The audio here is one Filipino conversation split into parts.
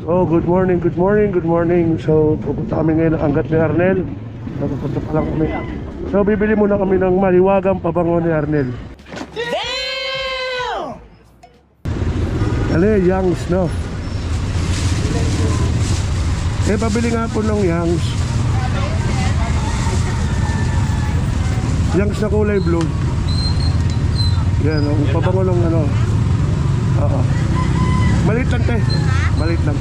Oh, good morning, good morning, good morning. So, pupunta kami ngayon ng Angat ni Arnel. Pupunta pa lang kami. So, bibili muna kami ng maliwagang pabango ni Arnel. Damn! Ano yun, Youngs, no? Eh, pabili nga po ng Youngs. Youngs na kulay blue. Yan, ang pabango ng ano. Oo. Maliit lang, te. Maliit lang.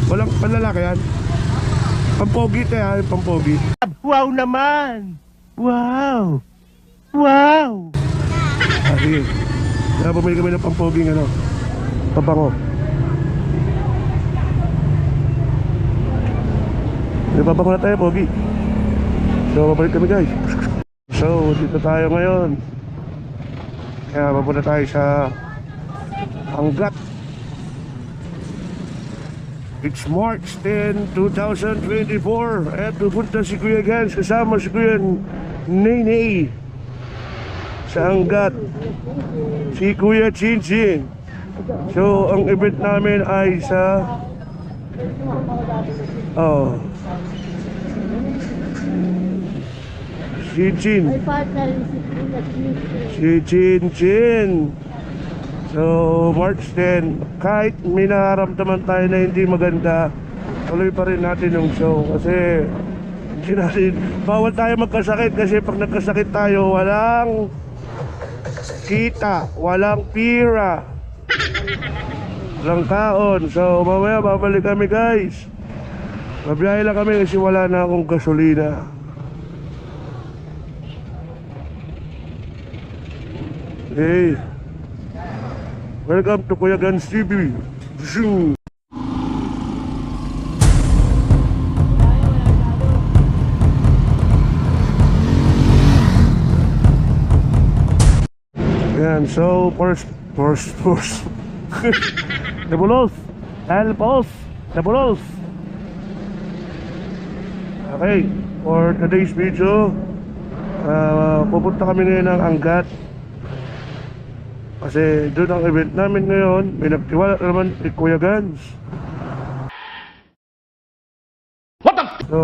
Walang panlalaki yan. Pampogi, te, ha? Pampogi. Wow naman! Wow! Wow! Ah, sige. Kaya bumili kami ng pampoging ano, pabango. May pabango na tayo, pogi. So, babalik kami, guys. So, dito tayo ngayon. Kaya mapunta tayo sa Angat. It's March 10, 2024. At pupunta si Kuya Gans kasama si Kuya Nene sa Angat. Si Kuya Chinchin. So, ang event namin ay sa Chinchin. Si Chinchin. So, March 10. Kahit may nararamdaman tayo na hindi maganda, tuloy pa rin natin yung show. Kasi hindi natin, bawal tayo magkasakit. Kasi pag nagkasakit tayo, walang kita, walang pira, walang kaon. So, mamaya babalik kami, guys. Mabiyahe lang kami kasi wala na akong gasolina. Hey, welcome to Kuya Gans TV. Zoom. Yan, so first Dabulos, Alpos, Dabulos. Okay, for today's video, pupunta kami ngayon ng Angat. Kasi doon ang event namin ngayon. May nagtiwala naman kay Kuya Gans. What the f***? So,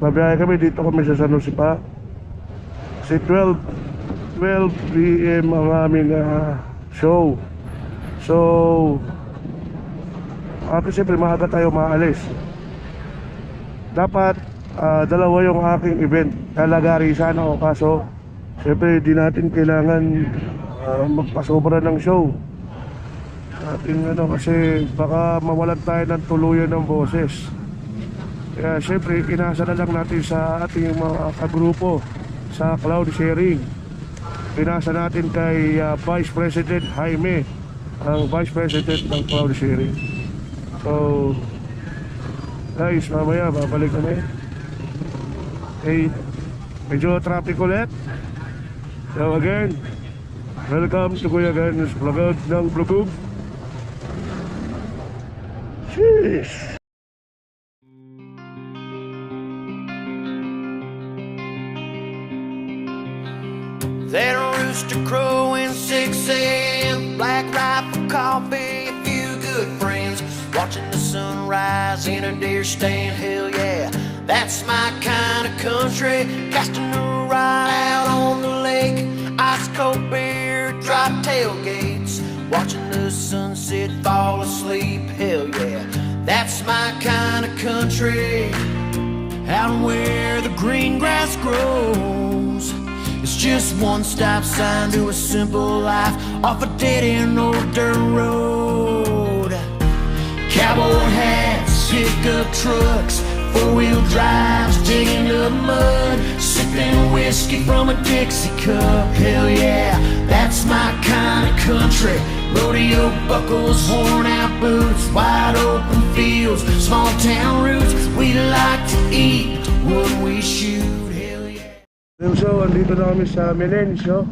mabiyahe kami, dito kami sa San Jose pa. Kasi 12 PM ang aming show. So, siyempre maaga tayo maalis. Dapat dalawa yung aking event. Kalagari sana ako, kaso siyempre di natin kailangan magpasobra ng show ating ano, kasi baka mawalan tayo ng tuluyan ng boses. Kaya syempre pinasa na lang natin sa ating mga kagrupo sa cloud sharing. Pinasa natin kay Vice President Jaime, ang Vice President ng cloud sharing. So guys, mamaya babalik kami. Okay, medyo traffic ulit. So again, welcome to Kuya Gans Vlogod ng Vlogog. Sheesh! That rooster crowing 6 a.m. Black rifle coffee, a few good friends, watching the sunrise in a deer stand. Hell yeah, that's my kind of country. Casting a ride out on the lake, ice cold beer, dry tailgates, watching the sunset fall asleep. Hell yeah, that's my kind of country. Out where the green grass grows, it's just one stop sign to a simple life off a dead-end old dirt road. Cowboy hats, pickup trucks, four-wheel drives, digging up mud, sipping whiskey from a Dixie cup. Hell yeah, that's my kind of country. Rodeo buckles, worn-out boots, wide open fields, small-town roots. We like to eat what we shoot. So, andito na kami sa Melencio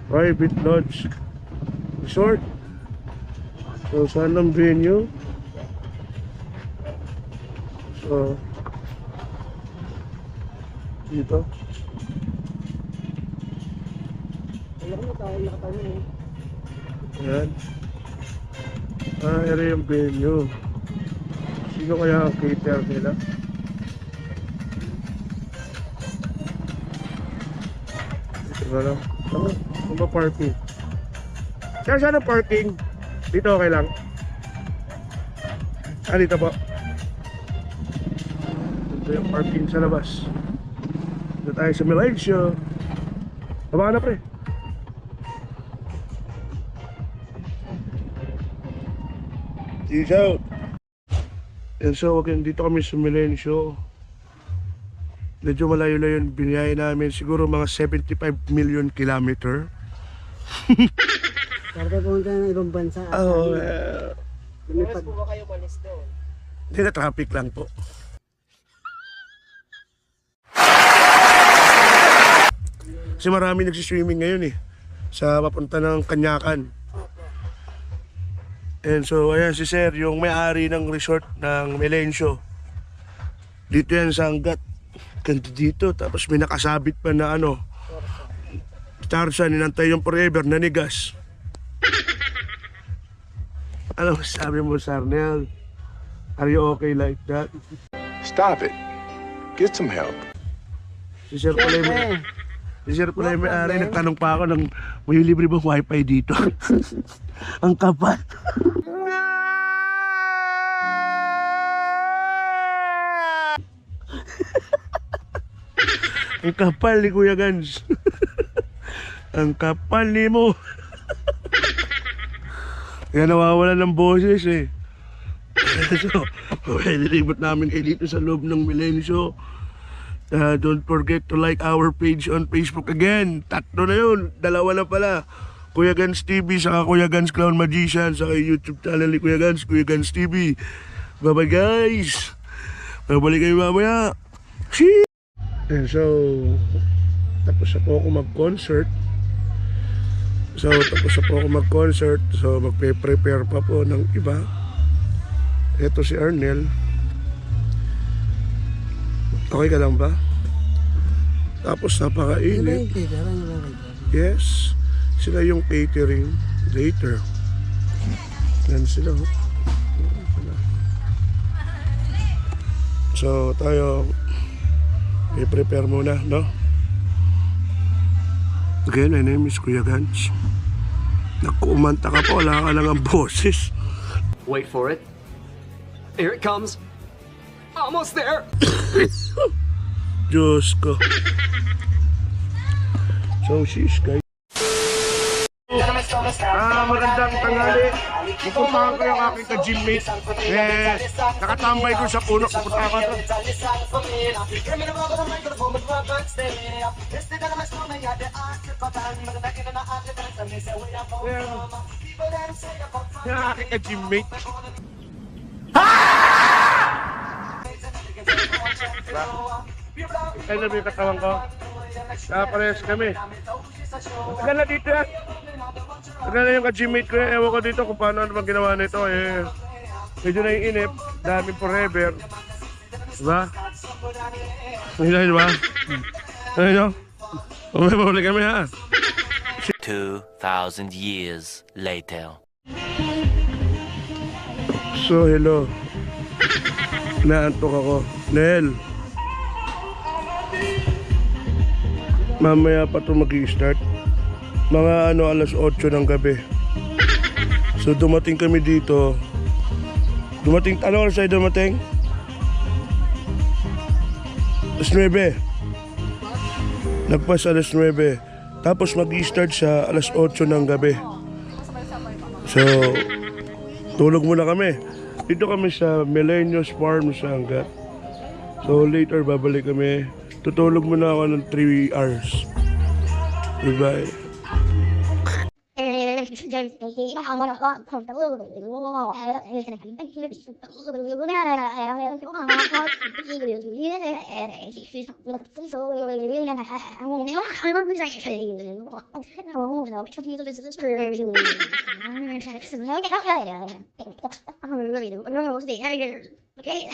Private Lodge Resort. So, saan ang venue? So, dito. Yan. Ito yung venue. Sino kaya ang cater nila? Ito ba lang? Ano ba parking? Saan ang parking? Dito okay lang? Dito po. Ito yung parking sa labas. Ito tayo sa Malaysia. Baba na pre. Peace out. And so again, dito kami sa Milencio. Medyo malayo-layo yung biniyay namin. Siguro mga 75 million kilometer. Karga pumunta ng ibang bansa. Oh, Lumipad. po ba kayo malis doon? hindi na traffic lang po. Kasi marami nagsiswimming ngayon eh. Sa papunta ng Kanyakan. And so, ayan si Sir, yung may-ari ng resort ng Milencio. Dito yan sa hanggat. Ganito dito. Tapos may nakasabit pa na ano. Tarzan, inantay yung forever, nanigas. Ano sabi mo, Sarnel? Are you okay like that? Stop it. Get some help. Si Sir pala yung si Sir pala yung may-ari. Nagtanong pa ako ng may libre bang wifi dito? Ang kapal. Ang kapal ni Kuya Gans. Ang kapal ni mo. Kaya nawawala ng boses eh. So, nilibot namin kayo dito sa loob ng Milencio. Don't forget to like our page on Facebook again. 3 na yun. 2 na pala. Kuya Gans TV, saka Kuya Gans Clown Magician, saka YouTube channel ni Kuya Gans, Kuya Gans TV. Bye-bye guys. Babalik kayo mamaya. Sheesh! And so, tapos na po ako mag-concert. So, magpe-prepare pa po ng iba. Ito si Arnel. Okay ka lang ba? Tapos napakainit. Yes. Sila yung catering later. Yan sila. So, tayo i-prepare muna, no? Again, my name is Kuya Gans. Nagkumanta ka po, wala ka lang ang boses. Wait for it. Here it comes. Almost there. Diyos ko. So, sheesh, guys. Magandang tanghali. Pupuntahan ko yung aking ka-gymmate. Nakatambay ko sa puno. Pupuntahan ko. Yung aking ka-gymmate. Kaya na yung katawan ko. Parehas kami. Tagal na dito yan. Tagal na yung ka-gymmate ko. Ewan ko dito kung paano naman ginawa nito. Medyo naiinip. Daming forever. Diba? Diba? Ano? Umibuli kami ha. 2,000 years later. So, hello. Naantok ako. Nel. Mamaya pa ito mag-i-start. Mga alas 8 ng gabi. So, dumating kami dito. Ano oras tayo dumating? Alas 9. Nagpas alas 9. Tapos mag-i-start sa alas 8 ng gabi. So, tulog muna kami. Dito kami sa Millennials Farm sa Angat. So later babalik kami. Tutulog muna ako ng 3 hours. Goodbye. Okay.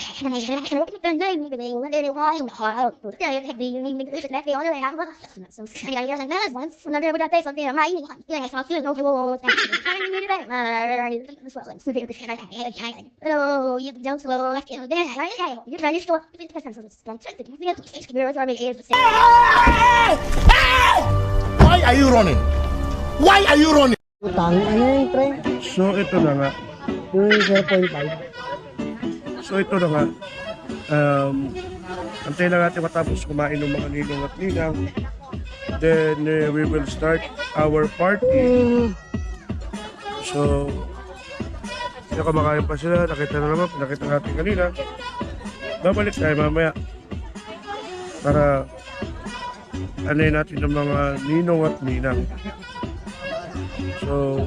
Why are you running? Why are you running? Utang, ano yung pre? So ito na nga. Yung 0.5. So ito na nga. Antay lang natin matapos kumain ng mga ninong at ninang. Then we will start our party. So yung kumakain pa sila, nakita na naman, nakita natin kanina. Babalik tayo mamaya para anay natin ng mga ninong at ninang. So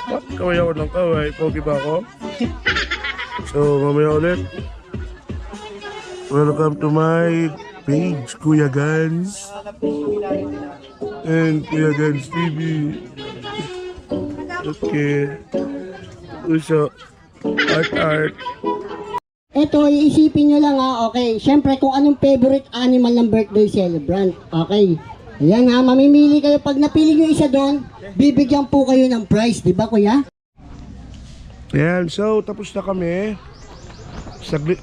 what? Kaway ako ng kaway, pogi ba ako? So mamaya ulit. Welcome to my page, Kuya Gans and Kuya Gans TV. Okay. Uso. Art. Ito, iisipin nyo lang okay. Siyempre, kung anong favorite animal ng birthday celebrant. Okay. Ayan mamimili kayo. Pag napili nyo isa doon, bibigyan po kayo ng prize. Di ba, kuya? Ayan, so tapos na kami. Saglit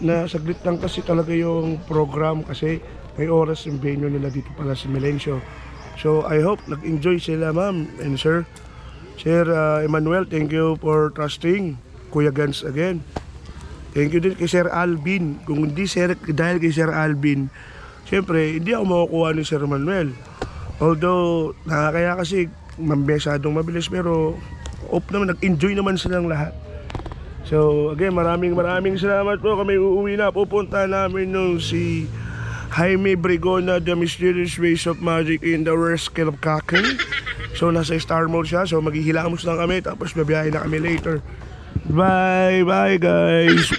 lang kasi talaga yung program kasi may oras yung venue nila dito pala sa Melencio. So I hope nag-enjoy sila ma'am and sir. Sir Emmanuel, thank you for trusting Kuya Gans again. Thank you din kay Sir Alvin. Kung hindi dahil kay Sir Alvin, siyempre hindi ako makukuha ni Sir Manuel. Although nakakaya kasi masyadong mabilis pero naman, nag-enjoy naman silang lahat. So again, maraming salamat po. Kami uuwi na. Pupunta namin nung si Jaime Brigona, The Mysterious Ways of Magic in the Rescue of Kaken. So nasa star mode siya. So maghihilamos lang kami tapos babiyahe na kami later. Bye guys.